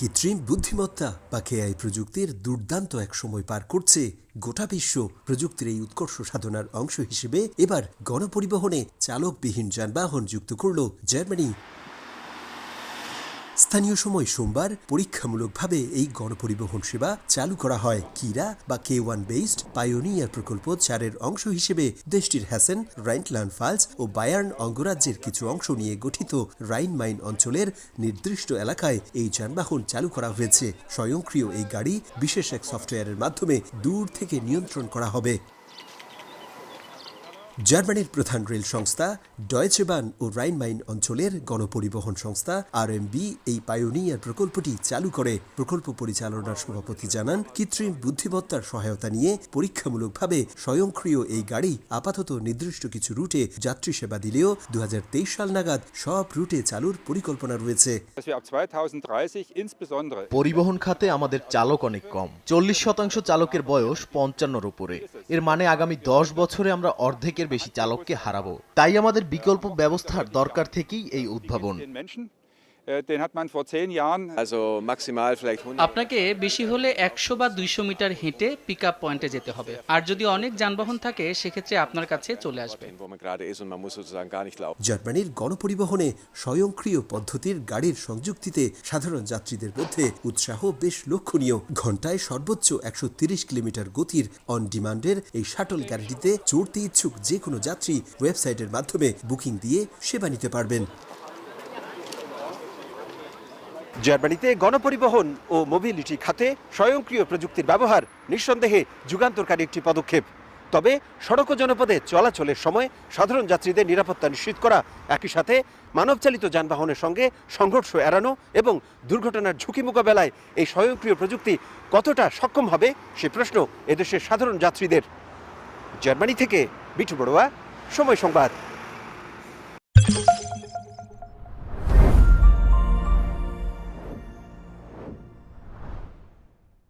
কৃত্রিম বুদ্ধিমত্তা বা এআই প্রযুক্তির দুর্দান্ত এক সময় পার করছে গোটা বিশ্ব। প্রযুক্তির এই উৎকর্ষ সাধনার অংশ হিসেবে এবার গণপরিবহনে চালকবিহীন যানবাহন যুক্ত করল জার্মানি। স্থানীয় সময় সোমবার পরীক্ষামূলকভাবে এই গণপরিবহন সেবা চালু করা হয়। কিরা বা K1 বেসড পায়োনিয়ার প্রকল্প 4-এর অংশ হিসেবে দেশটির হ্যাসেন, রাইনল্যান্ড-ফালৎস ও বায়ার্ন অঙ্গরাজ্যের কিছু অংশ নিয়ে গঠিত রাইন মাইন অঞ্চলের নির্দিষ্ট এলাকায় এই যানবাহন চালু করা হয়েছে। স্বয়ংক্রিয় এই গাড়ি বিশেষ এক সফটওয়্যারের মাধ্যমে দূর থেকে নিয়ন্ত্রণ করা হবে। জার্মানির প্রধান রেল সংস্থা ডয়েচে বাহন ও রাইন মাইন অঞ্চলের গণপরিবহন সংস্থা RMB এই পায়োনিয়ার প্রকল্পটি চালু করে। প্রকল্প পরিচালনার সভাপতি জানান, কৃত্রিম বুদ্ধিমত্তার সহায়তা নিয়ে পরীক্ষামূলকভাবে স্বয়ংক্রিয় এই গাড়ি আপাতত নির্দিষ্ট কিছু রুটে যাত্রী সেবা দিলেও 2023 সাল নাগাদ সব রুটে চালুর পরিকল্পনা রয়েছে। পরিবহন খাতে আমাদের চালক অনেক কম। 40% চালকের বয়স 55-র উপরে। এর মানে আগামী 10 বছরে আমরা অর্ধেকের বেশি চালককে হারাবো। তাই আমাদের বিকল্প ব্যবস্থার দরকার থেকেই এই উদ্ভাবন। আপনাকে বেশি হলে 100 বা 200 মিটার হেঁটে পিকআপ পয়েন্টে যেতে হবে। আর যদি অনেক যানবাহন থাকে সেক্ষেত্রে আপনার কাছে চলে আসবে। জার্মানির গণপরিবহনে স্বয়ংক্রিয় পদ্ধতির গাড়ির সংযুক্তিতে সাধারণ যাত্রীদের মধ্যে উৎসাহ বেশ লক্ষণীয়। ঘন্টায় সর্বোচ্চ 130 কিলোমিটার গতির অন ডিমান্ডের এই শাটল গাড়িটিতে চড়তে ইচ্ছুক যে কোনো যাত্রী ওয়েবসাইটের মাধ্যমে বুকিং দিয়ে সেবা নিতে পারবেন। জার্মানিতে গণপরিবহন ও মোবিলিটি খাতে স্বয়ংক্রিয় প্রযুক্তির ব্যবহার নিঃসন্দেহে যুগান্তকারী একটি পদক্ষেপ। তবে সড়ক ও জনপদে চলাচলের সময় সাধারণ যাত্রীদের নিরাপত্তা নিশ্চিত করা, একই সাথে মানবচালিত যানবাহনের সঙ্গে সংঘর্ষ এড়ানো এবং দুর্ঘটনার ঝুঁকি মোকাবেলায় এই স্বয়ংক্রিয় প্রযুক্তি কতটা সক্ষম হবে সে প্রশ্ন এদেশের সাধারণ যাত্রীদের। জার্মানি থেকে বিটু বড়ুয়া, সময় সংবাদ।